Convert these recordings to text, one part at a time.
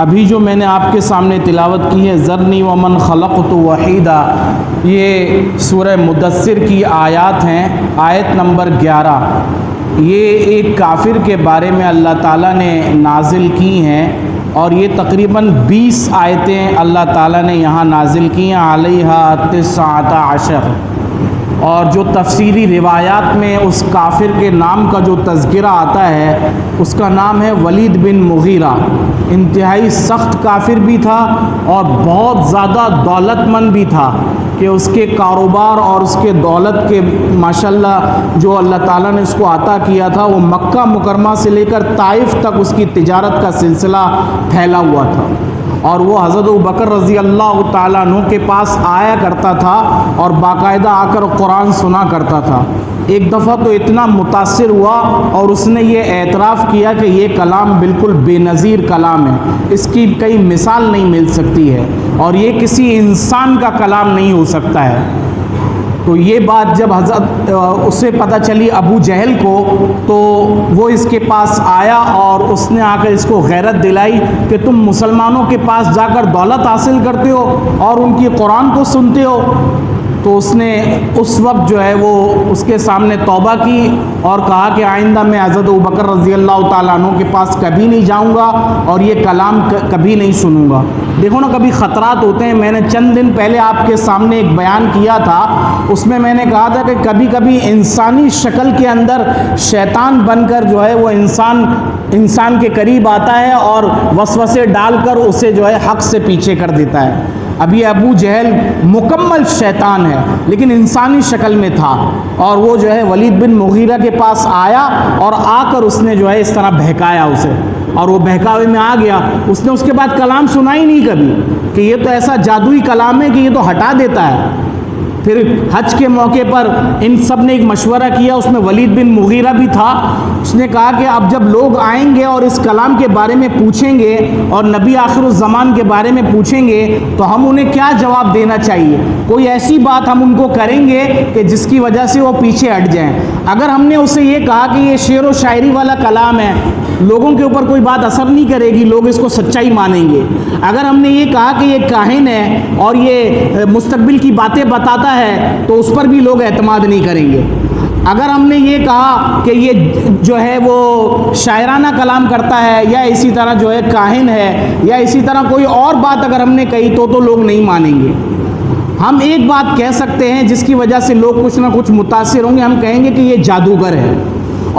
ابھی جو میں نے آپ کے سامنے تلاوت کی ہے ذرنی ومن خلقت وحیدا، یہ سورہ مدثر کی آیات ہیں، آیت نمبر 11۔ یہ ایک کافر کے بارے میں اللہ تعالیٰ نے نازل کی ہیں، اور یہ تقریباً 20 آیتیں اللہ تعالیٰ نے یہاں نازل کی ہیں، علیہا 19۔ اور جو تفسیری روایات میں اس کافر کے نام کا جو تذکرہ آتا ہے اس کا نام ہے ولید بن مغیرہ۔ انتہائی سخت کافر بھی تھا اور بہت زیادہ دولت مند بھی تھا، کہ اس کے کاروبار اور اس کے دولت کے ماشاءاللہ جو اللہ تعالیٰ نے اس کو عطا کیا تھا، وہ مکہ مکرمہ سے لے کر طائف تک اس کی تجارت کا سلسلہ پھیلا ہوا تھا، اور وہ حضرت ابوبکر رضی اللہ تعالیٰ عنہ کے پاس آیا کرتا تھا اور باقاعدہ آ کر قرآن سنا کرتا تھا۔ ایک دفعہ تو اتنا متاثر ہوا اور اس نے یہ اعتراف کیا کہ یہ کلام بالکل بے نظیر کلام ہے، اس کی کئی مثال نہیں مل سکتی ہے، اور یہ کسی انسان کا کلام نہیں ہو سکتا ہے۔ تو یہ بات جب حضرت اسے پتہ چلی ابو جہل کو، تو وہ اس کے پاس آیا اور اس نے آ کر اس کو غیرت دلائی کہ تم مسلمانوں کے پاس جا کر دولت حاصل کرتے ہو اور ان کی قرآن کو سنتے ہو۔ تو اس نے اس وقت جو ہے وہ اس کے سامنے توبہ کی اور کہا کہ آئندہ میں حضرت ابوبکر رضی اللہ تعالیٰ عنہ کے پاس کبھی نہیں جاؤں گا اور یہ کلام کبھی نہیں سنوں گا۔ دیکھو نا، کبھی خطرات ہوتے ہیں۔ میں نے چند دن پہلے آپ کے سامنے ایک بیان کیا تھا، اس میں میں نے کہا تھا کہ کبھی کبھی انسانی شکل کے اندر شیطان بن کر جو ہے وہ انسان کے قریب آتا ہے اور وسوسے ڈال کر اسے جو ہے حق سے پیچھے کر دیتا ہے۔ اب یہ ابو جہل مکمل شیطان ہے لیکن انسانی شکل میں تھا، اور وہ جو ہے ولید بن مغیرہ کے پاس آیا اور آ کر اس نے جو ہے اس طرح بہکایا اسے، اور وہ بہکاوے میں آ گیا۔ اس نے اس کے بعد کلام سنا ہی نہیں کبھی، کہ یہ تو ایسا جادوئی کلام ہے کہ یہ تو ہٹا دیتا ہے۔ پھر حج کے موقع پر ان سب نے ایک مشورہ کیا، اس میں ولید بن مغیرہ بھی تھا۔ اس نے کہا کہ اب جب لوگ آئیں گے اور اس کلام کے بارے میں پوچھیں گے اور نبی آخر الزمان کے بارے میں پوچھیں گے تو ہم انہیں کیا جواب دینا چاہیے؟ کوئی ایسی بات ہم ان کو کریں گے کہ جس کی وجہ سے وہ پیچھے ہٹ جائیں۔ اگر ہم نے اسے یہ کہا کہ یہ شعر و شاعری والا کلام ہے، لوگوں کے اوپر کوئی بات اثر نہیں کرے گی، لوگ اس کو سچائی مانیں گے۔ اگر ہم نے یہ کہا کہ یہ کاہن ہے اور یہ مستقبل کی باتیں بتاتا ہے تو اس پر بھی لوگ اعتماد نہیں کریں گے۔ اگر ہم نے یہ کہا کہ یہ جو ہے وہ شاعرانہ کلام کرتا ہے یا اسی طرح جو ہے کاہن ہے یا اسی طرح کوئی اور بات اگر ہم نے کہی تو لوگ نہیں مانیں گے۔ ہم ایک بات کہہ سکتے ہیں جس کی وجہ سے لوگ کچھ نہ کچھ متاثر ہوں گے، ہم کہیں گے کہ یہ جادوگر ہے،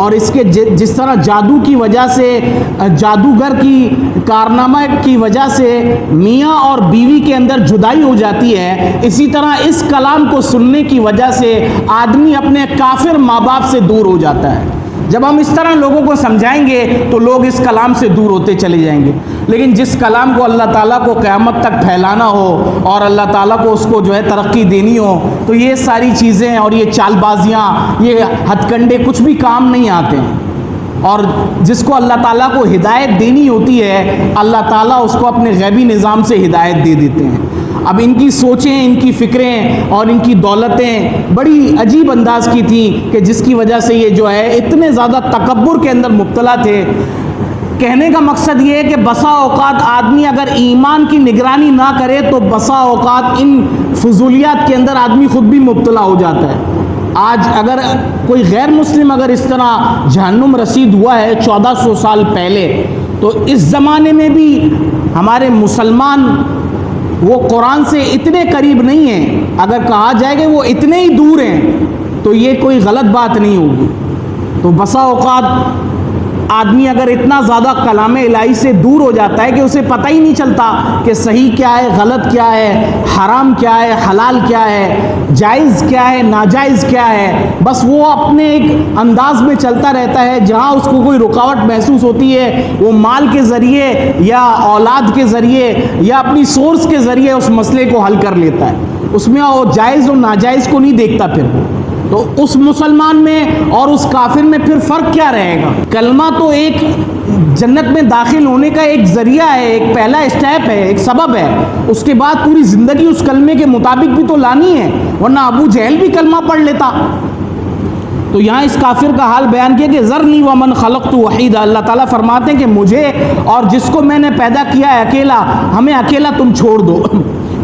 اور اس کے جس طرح جادو کی وجہ سے، جادوگر کی کارنامہ کی وجہ سے میاں اور بیوی کے اندر جدائی ہو جاتی ہے، اسی طرح اس کلام کو سننے کی وجہ سے آدمی اپنے کافر ماں باپ سے دور ہو جاتا ہے۔ جب ہم اس طرح لوگوں کو سمجھائیں گے تو لوگ اس کلام سے دور ہوتے چلے جائیں گے، لیکن جس کلام کو اللہ تعالیٰ کو قیامت تک پھیلانا ہو اور اللہ تعالیٰ کو اس کو جو ہے ترقی دینی ہو تو یہ ساری چیزیں اور یہ چال بازیاں، یہ ہتھ کنڈے کچھ بھی کام نہیں آتے ہیں۔ اور جس کو اللہ تعالیٰ کو ہدایت دینی ہوتی ہے، اللہ تعالیٰ اس کو اپنے غیبی نظام سے ہدایت دے دیتے ہیں۔ اب ان کی سوچیں، ان کی فکریں اور ان کی دولتیں بڑی عجیب انداز کی تھیں کہ جس کی وجہ سے یہ جو ہے اتنے زیادہ تکبر کے اندر مبتلا تھے۔ کہنے کا مقصد یہ ہے کہ بسا اوقات آدمی اگر ایمان کی نگرانی نہ کرے تو بسا اوقات ان فضولیات کے اندر آدمی خود بھی مبتلا ہو جاتا ہے۔ آج اگر کوئی غیر مسلم اگر اس طرح جہنم رسید ہوا ہے 1400 سال پہلے، تو اس زمانے میں بھی ہمارے مسلمان وہ قرآن سے اتنے قریب نہیں ہیں، اگر کہا جائے کہ وہ اتنے ہی دور ہیں تو یہ کوئی غلط بات نہیں ہوگی۔ تو بسا اوقات آدمی اگر اتنا زیادہ کلام الہی سے دور ہو جاتا ہے کہ اسے پتہ ہی نہیں چلتا کہ صحیح کیا ہے، غلط کیا ہے، حرام کیا ہے، حلال کیا ہے، جائز کیا ہے، ناجائز کیا ہے، بس وہ اپنے ایک انداز میں چلتا رہتا ہے۔ جہاں اس کو کوئی رکاوٹ محسوس ہوتی ہے وہ مال کے ذریعے یا اولاد کے ذریعے یا اپنی سورس کے ذریعے اس مسئلے کو حل کر لیتا ہے، اس میں وہ جائز اور ناجائز کو نہیں دیکھتا۔ پھر تو اس مسلمان میں اور اس کافر میں پھر فرق کیا رہے گا؟ کلمہ تو ایک جنت میں داخل ہونے کا ایک ذریعہ ہے، ایک پہلا اسٹیپ ہے، ایک سبب ہے۔ اس کے بعد پوری زندگی اس کلمے کے مطابق بھی تو لانی ہے، ورنہ ابو جہل بھی کلمہ پڑھ لیتا۔ تو یہاں اس کافر کا حال بیان کیا کہ ذرنی ومن خلقت وحیدا، اللہ تعالیٰ فرماتے ہیں کہ مجھے اور جس کو میں نے پیدا کیا ہے اکیلا، ہمیں اکیلا تم چھوڑ دو۔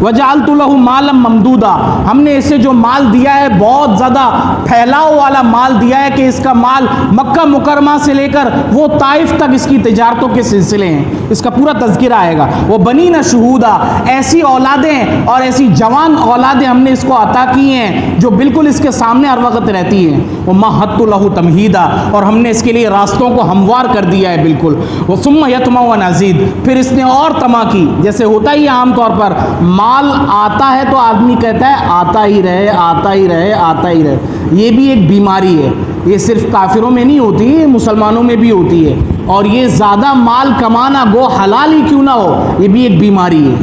وجعلت له مالا ممدودا، ہم نے اسے جو مال دیا ہے بہت زیادہ پھیلاؤ والا مال دیا ہے کہ اس کا مال مکہ مکرمہ سے لے کر وہ طائف تک اس کی تجارتوں کے سلسلے ہیں، اس کا پورا تذکرہ آئے گا۔ وہ بنین شہودا، ایسی اولادیں اور ایسی جوان اولادیں ہم نے اس کو عطا کی ہیں جو بالکل اس کے سامنے ہر وقت رہتی ہیں۔ وہ مہدت له تمہیدا، اور ہم نے اس کے لیے راستوں کو ہموار کر دیا ہے بالکل۔ وہ ثم یطمع ونزید، پھر اس نے اور طمع کی، جیسے ہوتا ہی عام طور پر مال آتا ہے تو آدمی کہتا ہے آتا ہی رہے آتا ہی رہے آتا ہی رہے، یہ بھی ایک بیماری ہے، یہ صرف کافروں میں نہیں ہوتی، یہ مسلمانوں میں بھی ہوتی ہے، اور یہ زیادہ مال کمانا گو حلال ہی کیوں نہ ہو، یہ بھی ایک بیماری ہے۔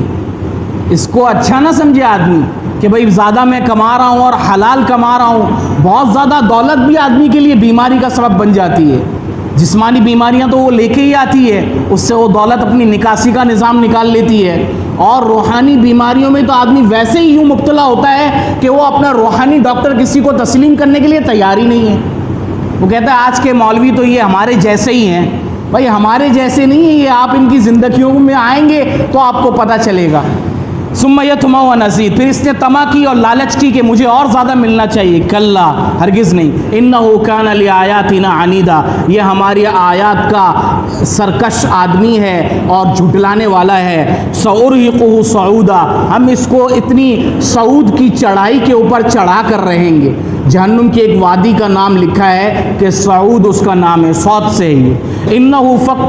اس کو اچھا نہ سمجھے آدمی کہ بھئی زیادہ میں کما رہا ہوں اور حلال کما رہا ہوں، بہت زیادہ دولت بھی آدمی کے لیے بیماری کا سبب بن جاتی ہے۔ جسمانی بیماریاں تو وہ لے کے ہی آتی ہے، اس سے وہ دولت اپنی نکاسی کا نظام نکال لیتی ہے، اور روحانی بیماریوں میں تو آدمی ویسے ہی یوں مبتلا ہوتا ہے کہ وہ اپنا روحانی ڈاکٹر کسی کو تسلیم کرنے کے لیے تیار ہی نہیں ہے۔ وہ کہتا ہے آج کے مولوی تو یہ ہمارے جیسے ہی ہیں۔ بھائی ہمارے جیسے نہیں ہیں یہ، آپ ان کی زندگیوں میں آئیں گے تو آپ کو پتہ چلے گا۔ ثم یطمع ونزید، پھر اس نے طمع کی اور لالچ کی کہ مجھے اور زیادہ ملنا چاہیے۔ کلا، ہرگز نہیں، انہ کان لآیاتنا عنیدا، یہ ہماری آیات کا سرکش آدمی ہے اور جھٹلانے والا ہے۔ سأرہقہ صعودا، ہم اس کو اتنی صعود کی چڑھائی کے اوپر چڑھا کر رہیں گے۔ جہنم کی ایک وادی کا نام لکھا ہے کہ سعود اس کا نام ہے، صاد سے ہی۔ انہ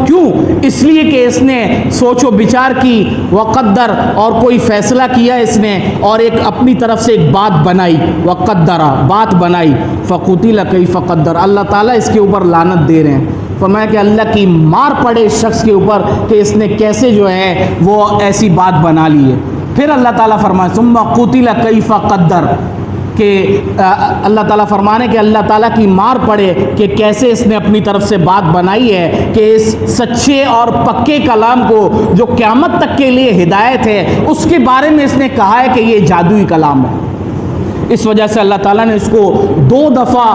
کیوں؟ اس لیے کہ اس نے سوچ و بچار کی، وقدر، اور کوئی فیصلہ کیا اس نے، اور ایک اپنی طرف سے ایک بات بنائی، وقدرہ، بات بنائی، فقتل کیف قدر، اللہ تعالیٰ اس کے اوپر لعنت دے رہے ہیں۔ فرمایا کہ اللہ کی مار پڑے اس شخص کے اوپر کہ اس نے کیسے جو ہے وہ ایسی بات بنا لی ہے۔ پھر اللہ تعالیٰ فرمایا ثم قتل کیف قدر، کہ اللہ تعالیٰ فرمانے کہ اللہ تعالیٰ کی مار پڑے کہ کیسے اس نے اپنی طرف سے بات بنائی ہے کہ اس سچے اور پکے کلام کو جو قیامت تک کے لیے ہدایت ہے اس کے بارے میں اس نے کہا ہے کہ یہ جادوئی کلام ہے۔ اس وجہ سے اللہ تعالیٰ نے اس کو 2 دفعہ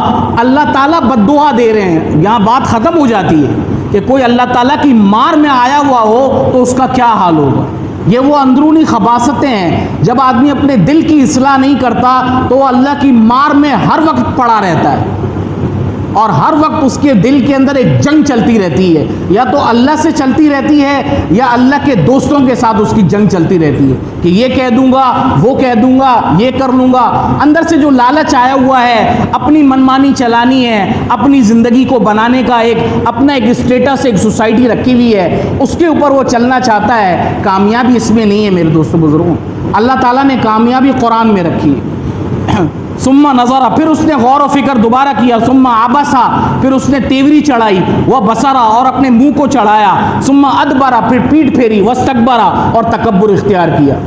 اللہ تعالیٰ بد دعا دے رہے ہیں۔ یہاں بات ختم ہو جاتی ہے کہ کوئی اللہ تعالیٰ کی مار میں آیا ہوا ہو تو اس کا کیا حال ہوگا۔ یہ وہ اندرونی خباثتیں ہیں، جب آدمی اپنے دل کی اصلاح نہیں کرتا تو وہ اللہ کی مار میں ہر وقت پڑا رہتا ہے، اور ہر وقت اس کے دل کے اندر ایک جنگ چلتی رہتی ہے، یا تو اللہ سے چلتی رہتی ہے یا اللہ کے دوستوں کے ساتھ اس کی جنگ چلتی رہتی ہے کہ یہ کہہ دوں گا، وہ کہہ دوں گا، یہ کر لوں گا۔ اندر سے جو لالچ آیا ہوا ہے، اپنی منمانی چلانی ہے، اپنی زندگی کو بنانے کا ایک اپنا ایک اسٹیٹس، ایک سوسائٹی رکھی ہوئی ہے، اس کے اوپر وہ چلنا چاہتا ہے۔ کامیابی اس میں نہیں ہے میرے دوستو بزرگوں، اللہ تعالیٰ نے کامیابی قرآن میں رکھی ہے۔ ثم نظر، پھر اس نے غور و فکر دوبارہ کیا، ثم عبسا، پھر اس نے تیوری چڑھائی، وہ بصرا، اور اپنے منہ کو چڑھایا، ثم ادبرا، پھر پیٹھ پھیری، واستکبرا، اور تکبر اختیار کیا۔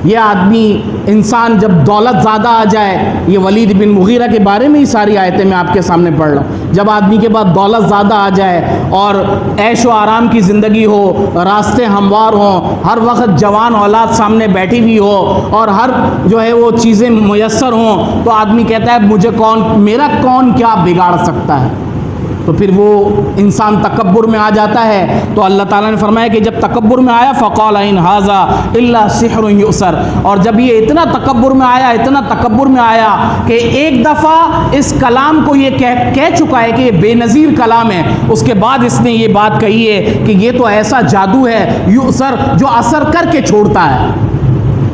یہ آدمی انسان جب دولت زیادہ آ جائے، یہ ولید بن مغیرہ کے بارے میں ہی ساری آیتیں میں آپ کے سامنے پڑھ رہا ہوں، جب آدمی کے پاس دولت زیادہ آ جائے اور عیش و آرام کی زندگی ہو، راستے ہموار ہوں، ہر وقت جوان اولاد سامنے بیٹھی ہوئی ہو، اور ہر جو ہے وہ چیزیں میسر ہوں، تو آدمی کہتا ہے میرا کون کیا بگاڑ سکتا ہے، تو پھر وہ انسان تکبر میں آ جاتا ہے۔ تو اللہ تعالیٰ نے فرمایا کہ جب تکبر میں آیا فقال ان ھذا الا سحر یؤثر، اور جب یہ اتنا تکبر میں آیا، اتنا تکبر میں آیا کہ ایک دفعہ اس کلام کو یہ کہہ چکا ہے کہ یہ بے نظیر کلام ہے، اس کے بعد اس نے یہ بات کہی ہے کہ یہ تو ایسا جادو ہے یؤثر جو اثر کر کے چھوڑتا ہے،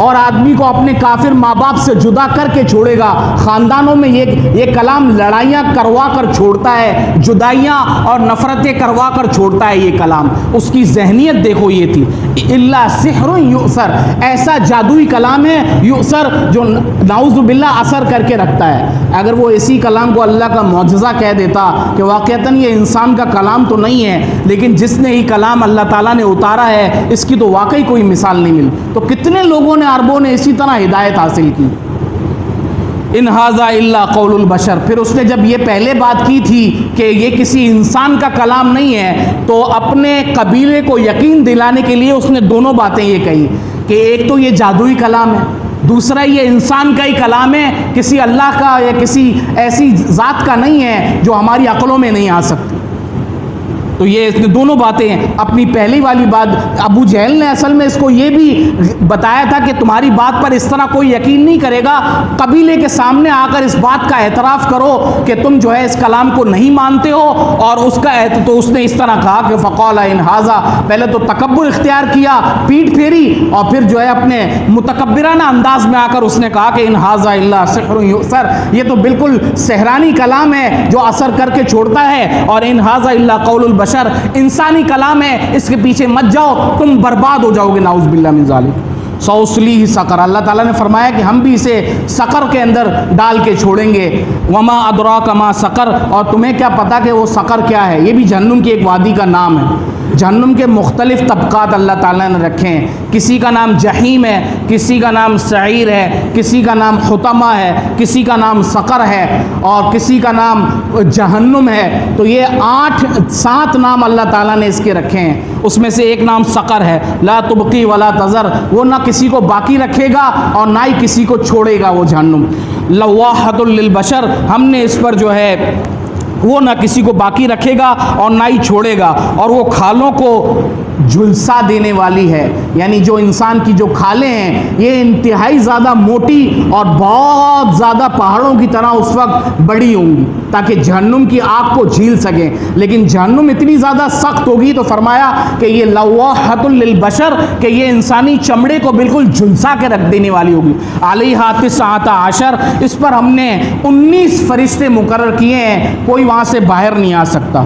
اور آدمی کو اپنے کافر ماں باپ سے جدا کر کے چھوڑے گا۔ خاندانوں میں یہ کلام لڑائیاں کروا کر چھوڑتا ہے، جدائیاں اور نفرتیں کروا کر چھوڑتا ہے یہ کلام۔ اس کی ذہنیت دیکھو یہ تھی، الا سحر یؤثر، ایسا جادوئی کلام ہے یؤثر جو نعوذ باللہ اثر کر کے رکھتا ہے۔ اگر وہ اسی کلام کو اللہ کا معجزہ کہہ دیتا کہ واقعتاً یہ انسان کا کلام تو نہیں ہے، لیکن جس نے یہ کلام اللہ تعالیٰ نے اتارا ہے اس کی تو واقعی کوئی مثال نہیں ملی، تو کتنے لوگوں نے، عربوں نے اسی طرح ہدایت حاصل کی۔ ان ھذا الا قول البشر، پھر اس نے جب یہ پہلے بات کی تھی کہ یہ کسی انسان کا کلام نہیں ہے، تو اپنے قبیلے کو یقین دلانے کے لیے اس نے دونوں باتیں یہ کہی کہ ایک تو یہ جادوئی کلام ہے، دوسرا یہ انسان کا ہی کلام ہے، کسی اللہ کا یا کسی ایسی ذات کا نہیں ہے جو ہماری عقلوں میں نہیں آ سکتی۔ تو یہ دونوں باتیں ہیں۔ اپنی پہلی والی بات، ابو جہل نے اصل میں اس کو یہ بھی بتایا تھا کہ تمہاری بات پر اس طرح کوئی یقین نہیں کرے گا، قبیلے کے سامنے آ کر اس بات کا اعتراف کرو کہ تم جو ہے اس کلام کو نہیں مانتے ہو، اور تو اس نے اس طرح کہا کہ فقال ان ھذا، پہلے تو تکبر اختیار کیا، پیٹ پھیری، اور پھر جو ہے اپنے متکبرانہ انداز میں آ کر اس نے کہا کہ ان ھذا الا سحر یؤثر، یہ تو بالکل سحرانی کلام ہے جو اثر کر کے چھوڑتا ہے، اور ان ھذا الا قول البشر، انسانی کلام ہے، اس کے پیچھے مت جاؤ، تم برباد ہو جاؤ گے، نعوذ باللہ من ذالک۔ سوسلیہ سقر، اللہ تعالیٰ نے فرمایا کہ ہم بھی اسے سقر کے اندر ڈال کے چھوڑیں گے۔ وما ادراک ما سقر، اور تمہیں کیا پتا کہ وہ سقر کیا ہے؟ یہ بھی جہنم کی ایک وادی کا نام ہے۔ جہنم کے مختلف طبقات اللہ تعالیٰ نے رکھے ہیں، کسی کا نام جہیم ہے، کسی کا نام سعیر ہے، کسی کا نام حطمہ ہے، کسی کا نام سقر ہے، اور کسی کا نام جہنم ہے۔ تو یہ 7 نام اللہ تعالیٰ نے اس کے رکھے ہیں، اس میں سے ایک نام سقر ہے۔ لا تبقی ولا تذر، وہ نہ کسی کو باقی رکھے گا اور نہ ہی کسی کو چھوڑے گا وہ جہنم۔ لواحۃ للبشر، ہم نے اس پر جو ہے وہ نہ کسی کو باقی رکھے گا اور نہ ہی چھوڑے گا، اور وہ کھالوں کو جھلسا دینے والی ہے، یعنی جو انسان کی جو کھالیں ہیں یہ انتہائی زیادہ موٹی اور بہت زیادہ پہاڑوں کی طرح اس وقت بڑی ہوں گی تاکہ جہنم کی آگ کو جھیل سکیں، لیکن جہنم اتنی زیادہ سخت ہوگی، تو فرمایا کہ یہ لواحۃ للبشر، کہ یہ انسانی چمڑے کو بالکل جھلسا کے رکھ دینے والی ہوگی۔ علیہا 19، اس پر ہم نے 19 فرشتے مقرر کیے ہیں، کوئی وہاں سے باہر نہیں آ سکتا۔